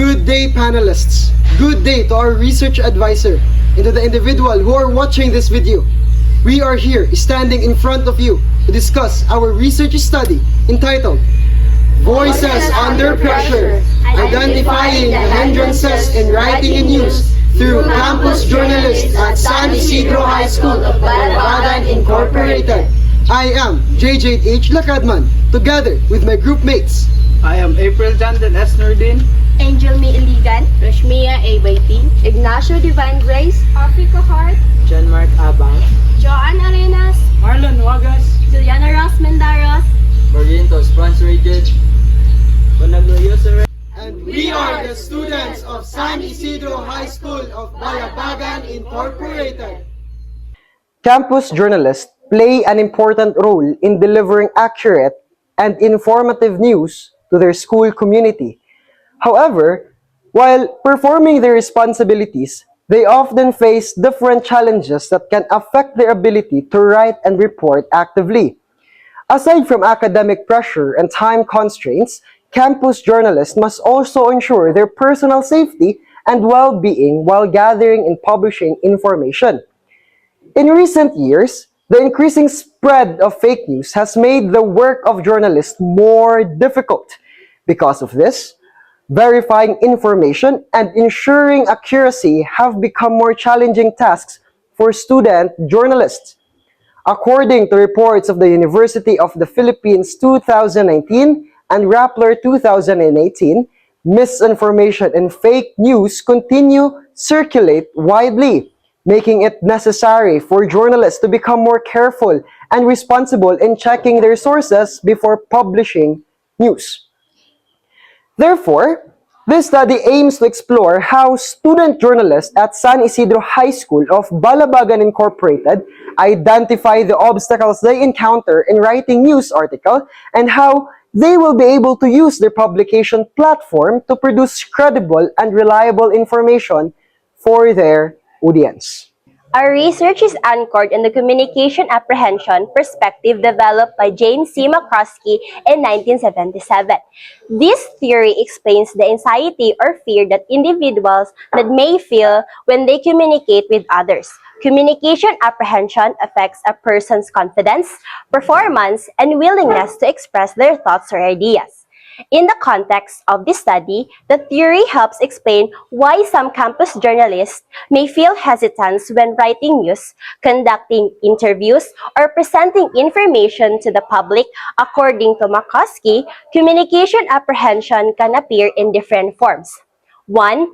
Good day, panelists. Good day to our research advisor and to the individual who are watching this video. We are here standing in front of you to discuss our research study entitled Voices Under Pressure, Identifying the Hindrances in Writing and News through Campus Journalists at San Isidro High School of Balagbagan Incorporated. I am JJH LACADMAN, together with my group mates. I am April Jandel S. Nordin, Angel May Iligan, Rashmia A. Baiti, Ignacio Divine Grace, Africa Hart, John Mark Abang, Joanne Arenas, Marlon Wagas, Juliana Ross Mendaros, Barrientos Franz Rigid, And we are the students of San Isidro High School of Balagbagan Incorporated. Campus journalists play an important role in delivering accurate and informative news to their school community. However, while performing their responsibilities, they often face different challenges that can affect their ability to write and report actively. Aside from academic pressure and time constraints, campus journalists must also ensure their personal safety and well-being while gathering and publishing information. In recent years, the increasing spread of fake news has made the work of journalists more difficult. Because of this, verifying information and ensuring accuracy have become more challenging tasks for student journalists. According to reports of the University of the Philippines 2019 and Rappler 2018, misinformation and fake news continue circulate widely, making it necessary for journalists to become more careful and responsible in checking their sources before publishing news. Therefore, this study aims to explore how student journalists at San Isidro High School of Balagbagan Incorporated identify the obstacles they encounter in writing news articles and how they will be able to use their publication platform to produce credible and reliable information for their audience. Our research is anchored in the communication apprehension perspective developed by James C. McCroskey in 1977. This theory explains the anxiety or fear that individuals that may feel when they communicate with others. Communication apprehension affects a person's confidence, performance, and willingness to express their thoughts or ideas. In the context of this study, the theory helps explain why some campus journalists may feel hesitance when writing news, conducting interviews, or presenting information to the public. According to McCoskey, communication apprehension can appear in different forms. One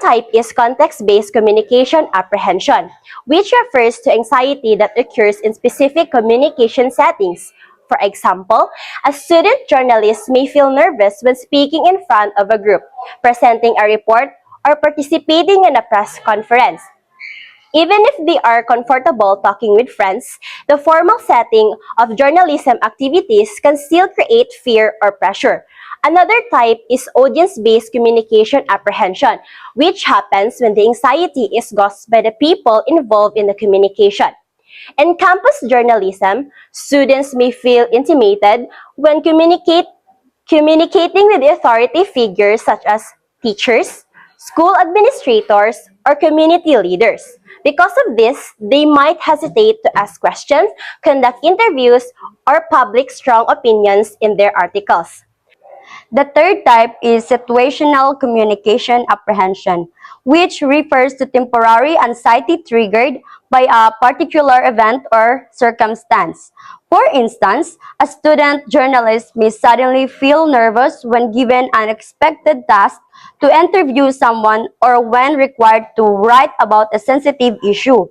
type is context-based communication apprehension, which refers to anxiety that occurs in specific communication settings. For example, a student journalist may feel nervous when speaking in front of a group, presenting a report, or participating in a press conference. Even if they are comfortable talking with friends, the formal setting of journalism activities can still create fear or pressure. Another type is audience-based communication apprehension, which happens when the anxiety is caused by the people involved in the communication. In campus journalism, students may feel intimidated when communicating with authority figures such as teachers, school administrators, or community leaders. Because of this, they might hesitate to ask questions, conduct interviews, or publish strong opinions in their articles. The third type is situational communication apprehension, which refers to temporary anxiety triggered by a particular event or circumstance. For instance, a student journalist may suddenly feel nervous when given an unexpected task to interview someone or when required to write about a sensitive issue.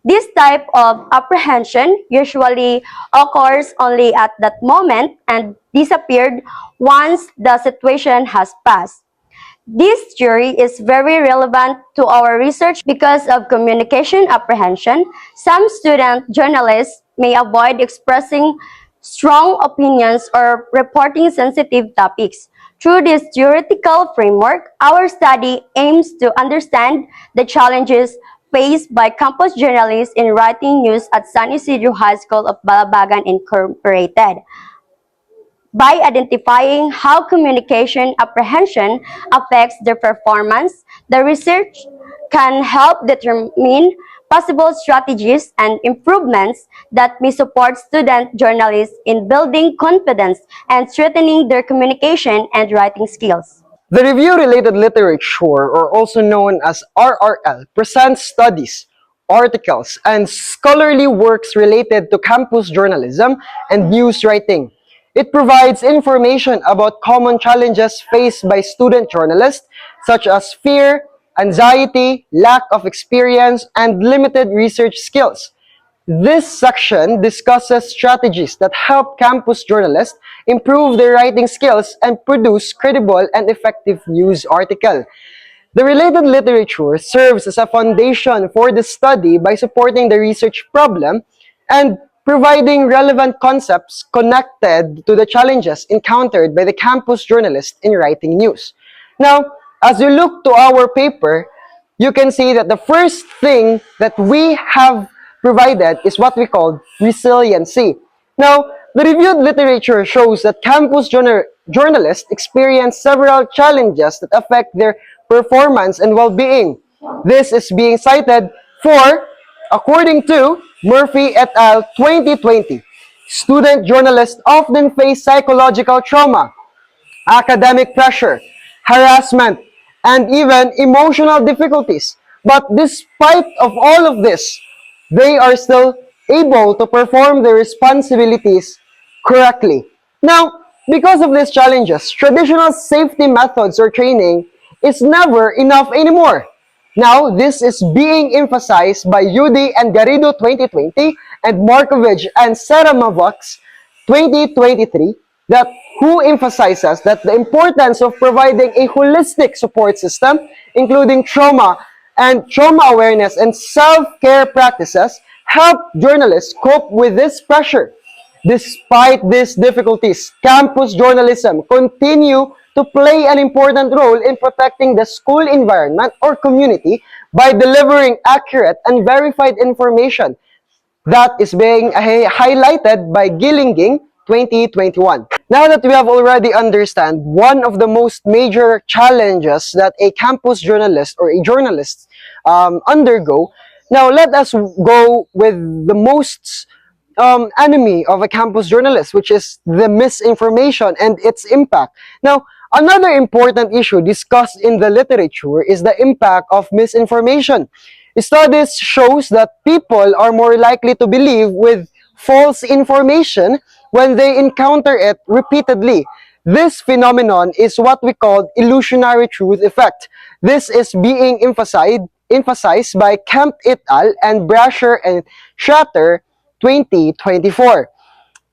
This type of apprehension usually occurs only at that moment and disappeared once the situation has passed. This theory is very relevant to our research because of communication apprehension. Some student journalists may avoid expressing strong opinions or reporting sensitive topics. Through this theoretical framework, our study aims to understand the challenges faced by campus journalists in writing news at San Isidro High School of Balagbagan Incorporated. by identifying how communication apprehension affects their performance. The research can help determine possible strategies and improvements that may support student journalists in building confidence and strengthening their communication and writing skills. The review-related literature, or also known as RRL, presents studies, articles, and scholarly works related to campus journalism and news writing. It provides information about common challenges faced by student journalists, such as fear, anxiety, lack of experience, and limited research skills. This section discusses strategies that help campus journalists improve their writing skills and produce credible and effective news articles. The related literature serves as a foundation for the study by supporting the research problem and providing relevant concepts connected to the challenges encountered by the campus journalist in writing news. Now, as you look to our paper, you can see that the first thing that we have provided is what we call resiliency. Now, the reviewed literature shows that journalists experience several challenges that affect their performance and well-being. This is being cited for, according to Murphy et al. 2020, student journalists often face psychological trauma, academic pressure, harassment, and even emotional difficulties. But despite of all of this, they are still able to perform their responsibilities correctly. Now, because of these challenges, traditional safety methods or training is never enough anymore. Now, this is being emphasized by Yudi and Garrido 2020 and Markovich and Saramavox 2023 that who emphasizes that the importance of providing a holistic support system, including trauma awareness and self-care practices, help journalists cope with this pressure. Despite these difficulties, campus journalism continue to play an important role in protecting the school environment or community by delivering accurate and verified information. That is being highlighted by Gillinging 2021. Now that we have already understand one of the most major challenges that a campus journalist or a journalist undergo, now let us go with the most enemy of a campus journalist, which is the misinformation and its impact. Now, another important issue discussed in the literature is the impact of misinformation. Studies shows that people are more likely to believe with false information when they encounter it repeatedly. This phenomenon is what we call illusionary truth effect. This is being emphasized by Kemp et al. And Brasher and Shatter 2024.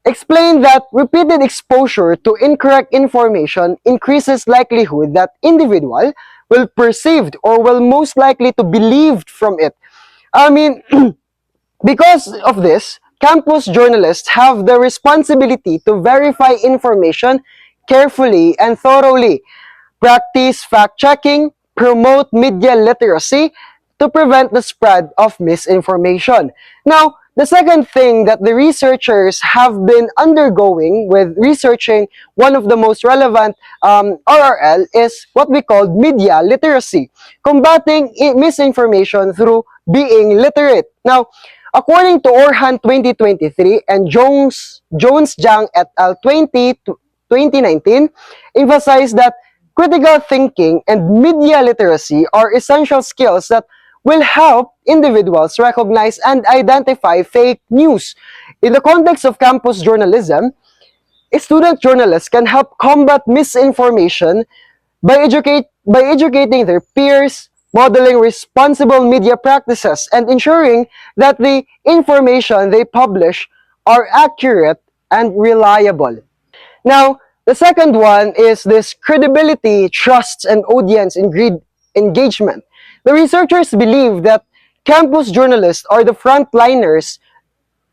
Explain that repeated exposure to incorrect information increases likelihood that individual will perceived or will most likely to believed from it. I mean, because of this, campus journalists have the responsibility to verify information carefully and thoroughly, practice fact-checking, promote media literacy to prevent the spread of misinformation. Now, the second thing that the researchers have been undergoing with researching one of the most relevant RRL is what we call media literacy, combating misinformation through being literate. Now, according to Orhan 2023 and Jones-Jang et al. 2019, emphasize that critical thinking and media literacy are essential skills that will help individuals recognize and identify fake news. In the context of campus journalism, student journalists can help combat misinformation by educating their peers, modeling responsible media practices, and ensuring that the information they publish are accurate and reliable. Now, the second one is this credibility, trust, and audience engagement. The researchers believe that campus journalists are the frontliners,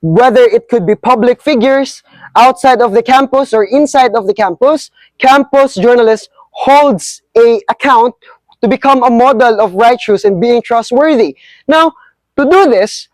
whether it could be public figures outside of the campus or inside of the campus. Campus journalists holds a account to become a model of righteous and being trustworthy. Now, to do this,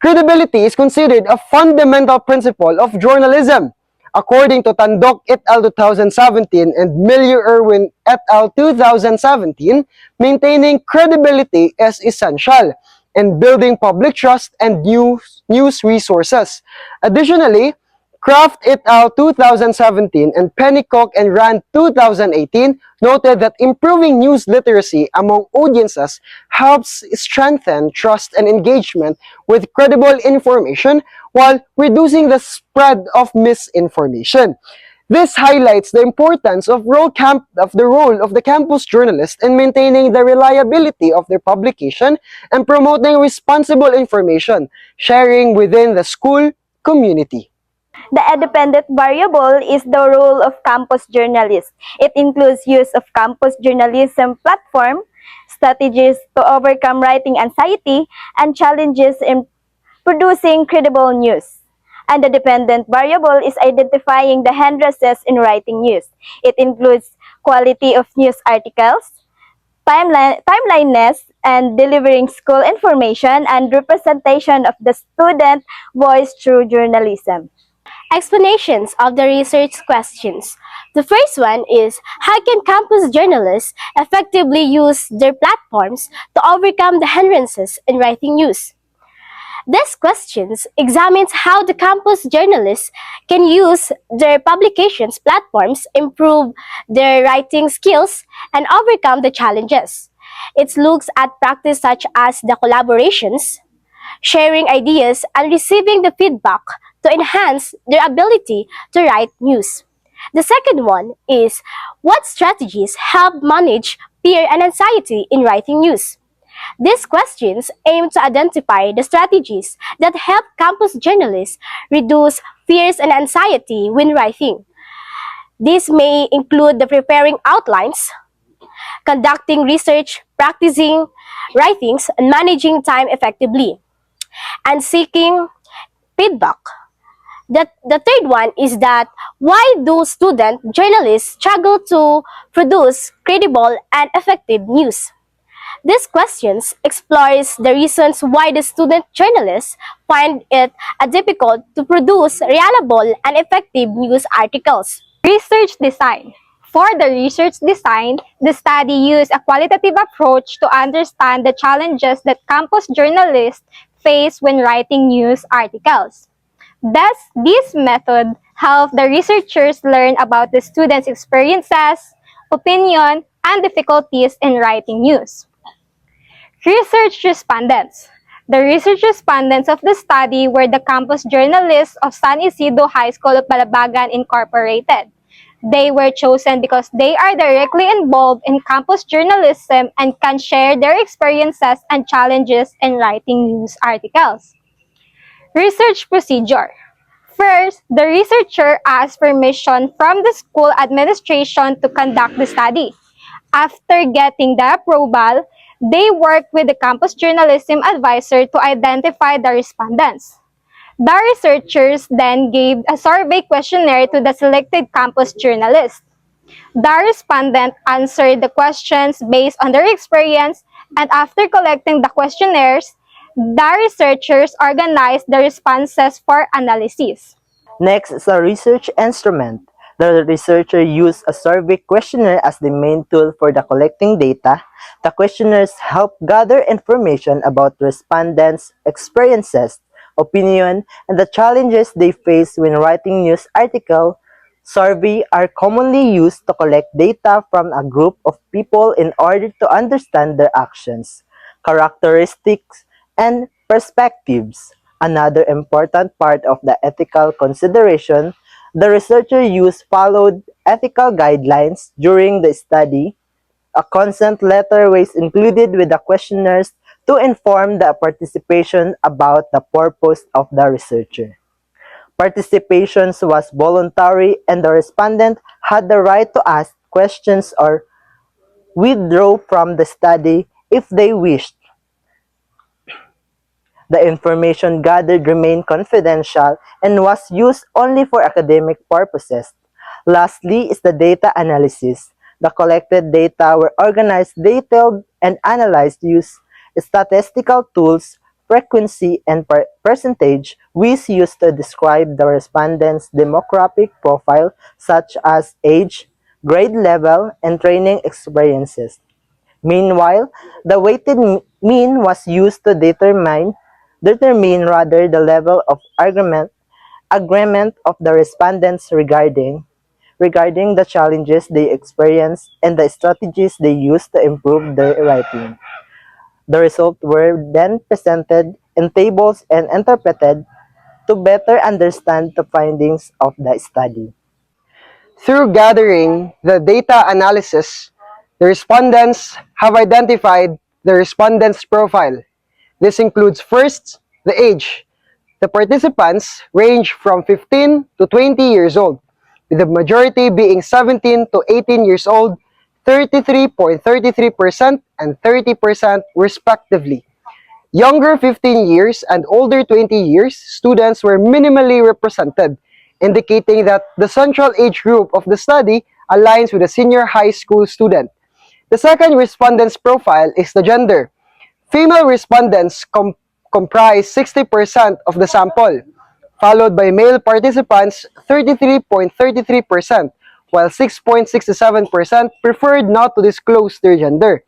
credibility is considered a fundamental principle of journalism. According to Tandok et al. 2017 and Milieu-Irwin et al. 2017, maintaining credibility is essential in building public trust and news resources. Additionally, Kraft et al. 2017 and Pennycock and Rand 2018 noted that improving news literacy among audiences helps strengthen trust and engagement with credible information while reducing the spread of misinformation. This highlights the importance of the role of the campus journalist in maintaining the reliability of their publication and promoting responsible information sharing within the school community. The independent variable is the role of campus journalists. It includes use of campus journalism platform, strategies to overcome writing anxiety, and challenges in producing credible news. And the dependent variable is identifying the hindrances in writing news. It includes quality of news articles, timeliness, and delivering school information and representation of the student voice through journalism. Explanations of the research questions. The first one is, how can campus journalists effectively use their platforms to overcome the hindrances in writing news? These questions examines how the campus journalists can use their publications platforms, improve their writing skills, and overcome the challenges. It looks at practice such as the collaborations, sharing ideas, and receiving the feedback to enhance their ability to write news. The second one is, what strategies help manage fear and anxiety in writing news? These questions aim to identify the strategies that help campus journalists reduce fears and anxiety when writing. This may include the preparing outlines, conducting research, practicing writings, and managing time effectively, and seeking feedback. The third one is that, why do student journalists struggle to produce credible and effective news? These questions explores the reasons why the student journalists find it difficult to produce reliable and effective news articles. Research design. For the research design, the study used a qualitative approach to understand the challenges that campus journalists face when writing news articles. Thus, this method helped the researchers learn about the students' experiences, opinion, and difficulties in writing news. Research respondents. The research respondents of the study were the campus journalists of San Isidro High School of Balabagan Incorporated. They were chosen because they are directly involved in campus journalism and can share their experiences and challenges in writing news articles. Research procedure. First, the researcher asked permission from the school administration to conduct the study. After getting the approval, they worked with the campus journalism advisor to identify the respondents. The researchers then gave a survey questionnaire to the selected campus journalists. The respondent answered the questions based on their experience, and after collecting the questionnaires, the researchers organized the responses for analysis. Next is a research instrument. The researcher used a survey questionnaire as the main tool for the collecting data. The questionnaires help gather information about respondents' experiences, opinion, and the challenges they face when writing news articles. Surveys are commonly used to collect data from a group of people in order to understand their actions, characteristics, and perspectives. Another important part of the ethical consideration, the researcher followed ethical guidelines during the study. A consent letter was included with the questionnaires to inform the participation about the purpose of the researcher. Participation was voluntary and the respondent had the right to ask questions or withdraw from the study if they wished. The information gathered remained confidential and was used only for academic purposes. Lastly is the data analysis. The collected data were organized, detailed, and analyzed using statistical tools frequency, and percentage was used to describe the respondents' demographic profile such as age, grade level, and training experiences. Meanwhile, the weighted mean was used to determine rather the level of agreement of the respondents regarding the challenges they experienced and the strategies they used to improve their writing. The results were then presented in tables and interpreted to better understand the findings of the study. Through gathering the data analysis, the respondents have identified the respondent's profile. This includes first, the age. The participants range from 15 to 20 years old, with the majority being 17 to 18 years old, 33.33% and 30% respectively. Younger 15 years and older 20 years students were minimally represented, indicating that the central age group of the study aligns with a senior high school student. The second respondent's profile is the gender. Female respondents comprise 60% of the sample, followed by male participants 33.33%, while 6.67% preferred not to disclose their gender.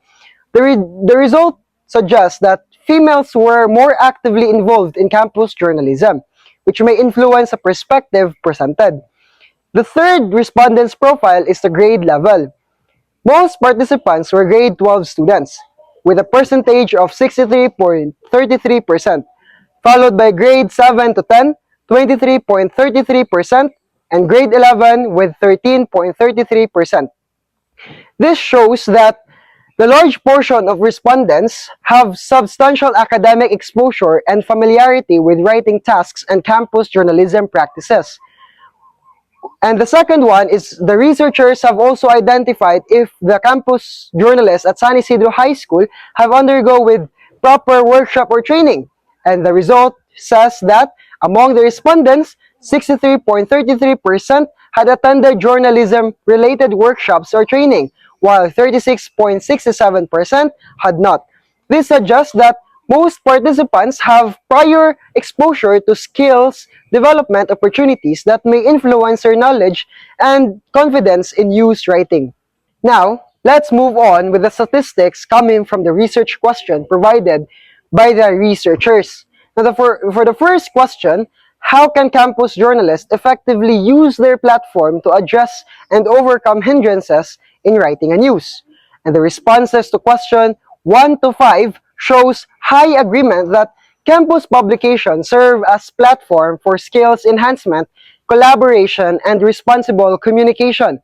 The result suggests that females were more actively involved in campus journalism, which may influence the perspective presented. The third respondent's profile is the grade level. Most participants were grade 12 students, with a percentage of 63.33%, followed by grade 7 to 10, 23.33%, and grade 11 with 13.33%. This shows that the large portion of respondents have substantial academic exposure and familiarity with writing tasks and campus journalism practices. And the second one is the researchers have also identified if the campus journalists at San Isidro High School have undergo with proper workshop or training. And the result says that among the respondents, 63.33% had attended journalism-related workshops or training, while 36.67% had not. This suggests that most participants have prior exposure to skills development opportunities that may influence their knowledge and confidence in news writing. Now, let's move on with the statistics coming from the research question provided by the researchers. Now, for the first question, how can campus journalists effectively use their platform to address and overcome hindrances in writing a news? And the responses to question 1 to 5 shows high agreement that campus publications serve as platform for skills enhancement, collaboration, and responsible communication.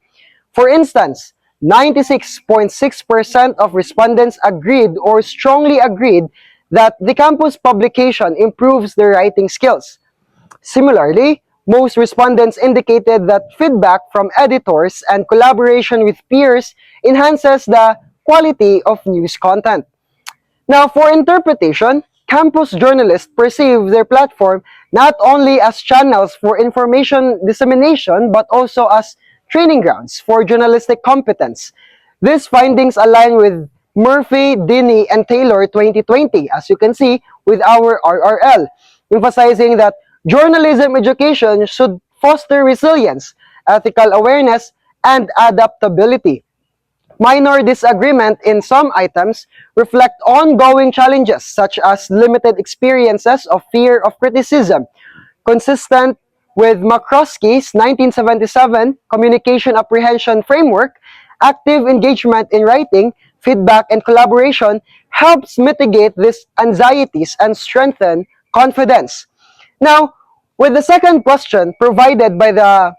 For instance, 96.6% of respondents agreed or strongly agreed that the campus publication improves their writing skills. Similarly, most respondents indicated that feedback from editors and collaboration with peers enhances the quality of news content. Now, for interpretation, campus journalists perceive their platform not only as channels for information dissemination, but also as training grounds for journalistic competence. These findings align with Murphy, Dinney, and Taylor 2020, as you can see with our RRL, emphasizing that journalism education should foster resilience, ethical awareness, and adaptability. Minor disagreement in some items reflect ongoing challenges such as limited experiences of fear of criticism, consistent with McCroskey's 1977 Communication Apprehension Framework. Active engagement in writing, feedback, and collaboration helps mitigate these anxieties and strengthen confidence. Now, with the second question provided by the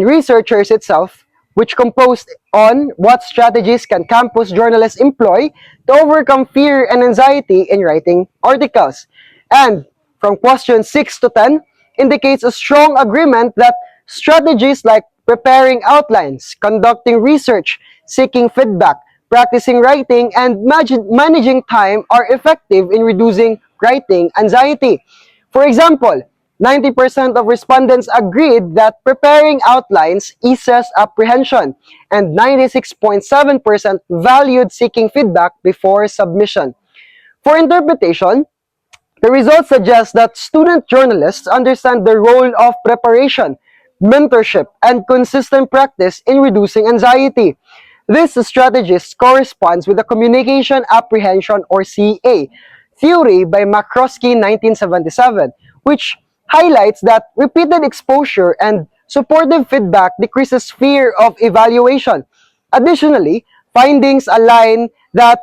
researchers itself, which composed on what strategies can campus journalists employ to overcome fear and anxiety in writing articles. And from question 6 to 10 indicates a strong agreement that strategies like preparing outlines, conducting research, seeking feedback, practicing writing, and managing time are effective in reducing writing anxiety. For example, 90% of respondents agreed that preparing outlines eases apprehension, and 96.7% valued seeking feedback before submission. For interpretation, The results suggest that student journalists understand the role of preparation, mentorship, and consistent practice in reducing anxiety. This strategist corresponds with the communication apprehension or CA theory by McCroskey 1977, which highlights that repeated exposure and supportive feedback decreases fear of evaluation. Additionally, findings align that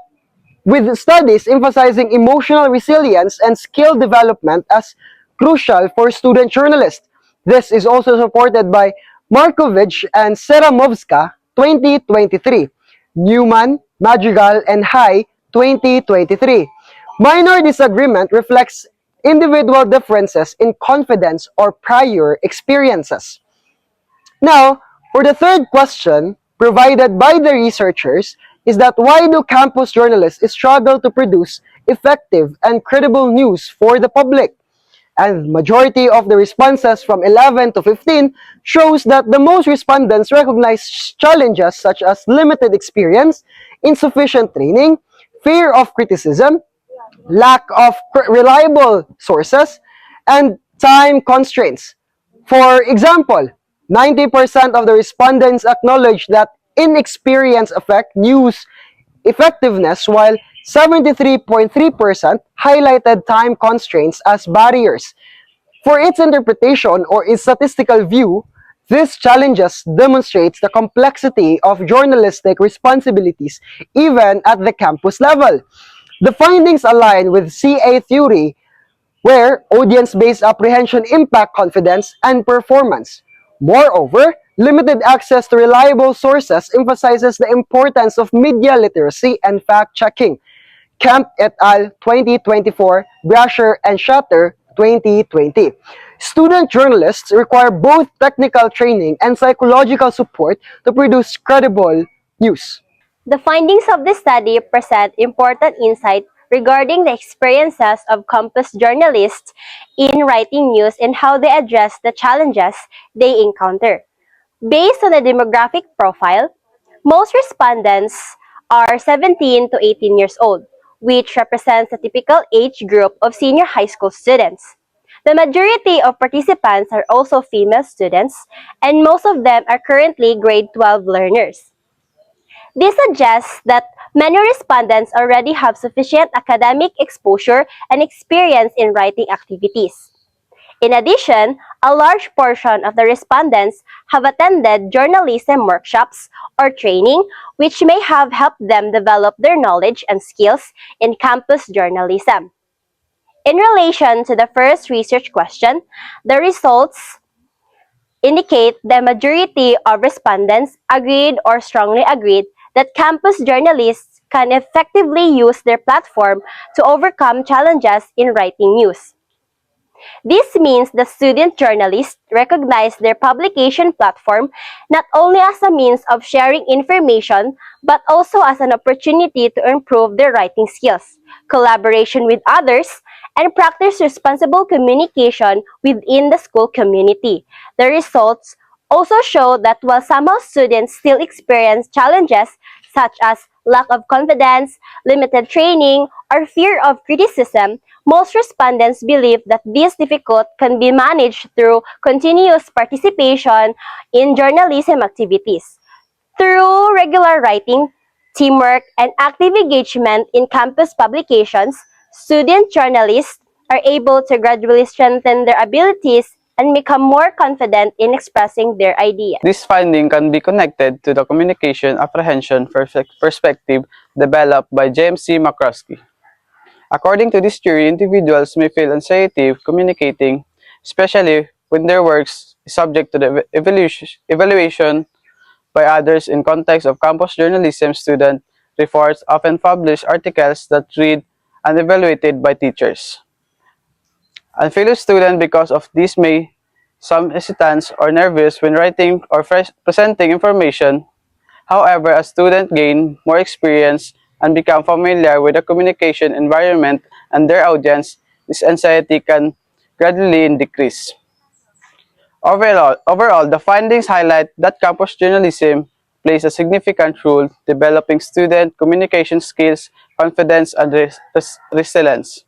with studies emphasizing emotional resilience and skill development as crucial for student journalists. This is also supported by Markovich and Seramovska 2023, Newman, Madrigal, and High 2023. Minor disagreement reflects individual differences in confidence or prior experiences. Now, for the third question, provided by the researchers, is that why do campus journalists struggle to produce effective and credible news for the public? And majority of the responses from 11 to 15 shows that the most respondents recognize challenges such as limited experience, insufficient training, fear of criticism, lack of reliable sources, and time constraints. For example, 90% of the respondents acknowledge that inexperience affect news effectiveness, while 73.3% highlighted time constraints as barriers. For its interpretation or its statistical view, these challenges demonstrates the complexity of journalistic responsibilities even at the campus level. The findings align with CA theory where audience-based apprehension impact confidence and performance. Moreover, limited access to reliable sources emphasizes the importance of media literacy and fact-checking. Kemp et al. 2024, Brasher and Shatter 2020. Student journalists require both technical training and psychological support to produce credible news. The findings of this study present important insight regarding the experiences of campus journalists in writing news and how they address the challenges they encounter. Based on the demographic profile, most respondents are 17 to 18 years old, which represents the typical age group of senior high school students. The majority of participants are also female students, and most of them are currently grade 12 learners. This suggests that many respondents already have sufficient academic exposure and experience in writing activities. In addition, a large portion of the respondents have attended journalism workshops or training, which may have helped them develop their knowledge and skills in campus journalism. In relation to the first research question, the results indicate the majority of respondents agreed or strongly agreed that campus journalists can effectively use their platform to overcome challenges in writing news. This means the student journalists recognize their publication platform not only as a means of sharing information, but also as an opportunity to improve their writing skills, collaboration with others, and practice responsible communication within the school community. The results also show that while somehow students still experience challenges such as lack of confidence, limited training, or fear of criticism, most respondents believe that this difficulty can be managed through continuous participation in journalism activities. Through regular writing, teamwork, and active engagement in campus publications, student journalists are able to gradually strengthen their abilities and become more confident in expressing their ideas. This finding can be connected to the communication apprehension perspective developed by James C. McCroskey. According to this theory, individuals may feel anxiety communicating, especially when their works is subject to the evaluation by others in context of campus journalism. Student reports often publish articles that read and evaluated by teachers. And fellow students, because of this, may some hesitant or nervous when writing or presenting information. However, as students gain more experience and become familiar with the communication environment and their audience, this anxiety can gradually decrease. Overall, the findings highlight that campus journalism plays a significant role developing student communication skills, confidence, and resilience.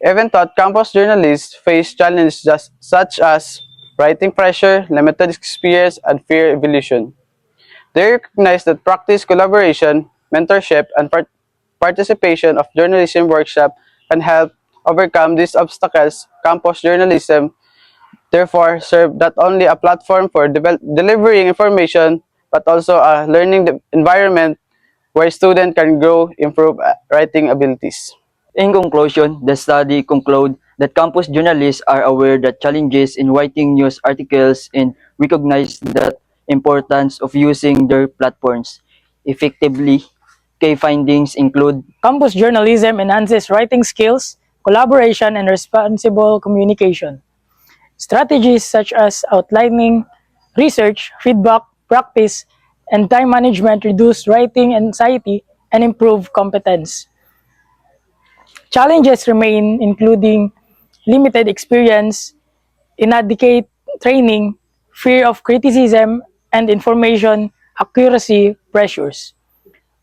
Even though campus journalists face challenges such as writing pressure, limited experience, and fear evolution. They recognize that practice, collaboration, mentorship, and participation of journalism workshop can help overcome these obstacles. Campus journalism therefore serve not only a platform for delivering information, but also a learning environment where students can grow, improve writing abilities. In conclusion, the study concludes that campus journalists are aware that challenges in writing news articles and recognize the importance of using their platforms effectively. Key findings include Campus journalism enhances writing skills, collaboration, and responsible communication. Strategies such as outlining, research, feedback, practice, and time management reduce writing anxiety and improve competence. Challenges remain, including limited experience, inadequate training, fear of criticism, and information accuracy pressures.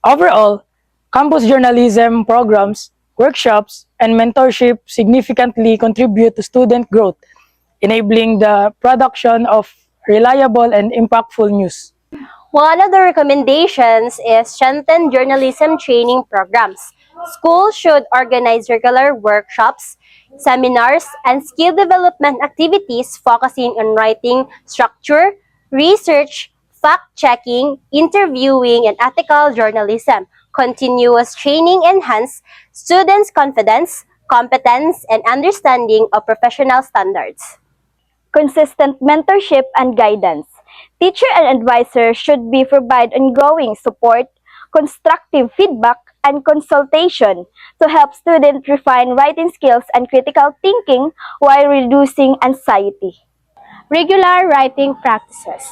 Overall, campus journalism programs, workshops, and mentorship significantly contribute to student growth, enabling the production of reliable and impactful news. One of the recommendations is strengthen journalism training programs. Schools should organize regular workshops, seminars, and skill development activities focusing on writing structure, research, fact-checking, interviewing, and ethical journalism. Continuous training enhance students' confidence, competence, and understanding of professional standards. Consistent mentorship and guidance. Teacher and advisor should be provide ongoing support, constructive feedback, and consultation to help students refine writing skills and critical thinking while reducing anxiety. Regular writing practices.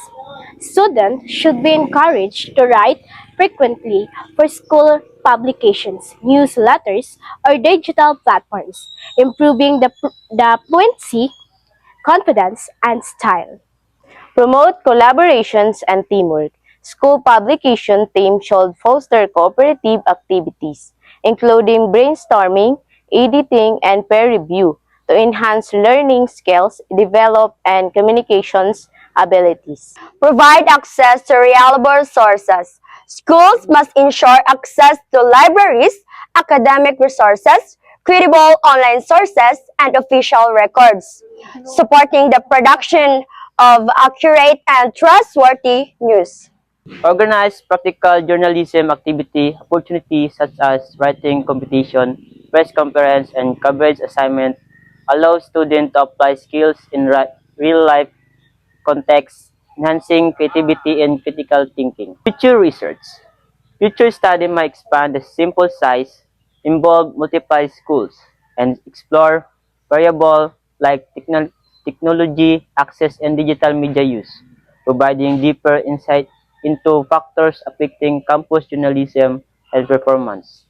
Students should be encouraged to write frequently for school publications, newsletters, or digital platforms, improving the fluency, confidence, and style. Promote collaborations and teamwork. School publication teams should foster cooperative activities, including brainstorming, editing, and peer review to enhance learning skills, develop and communications abilities. Provide access to reliable sources. Schools must ensure access to libraries, academic resources, credible online sources, and official records, supporting the production of accurate and trustworthy news. Organize practical journalism activity opportunities such as writing competition, press conference, and coverage assignment allow students to apply skills in real-life context, enhancing creativity and critical thinking. Future research. Future study might expand the sample size, involve multiple schools, and explore variables like technology, access, and digital media use, providing deeper insight into factors affecting campus journalism and performance.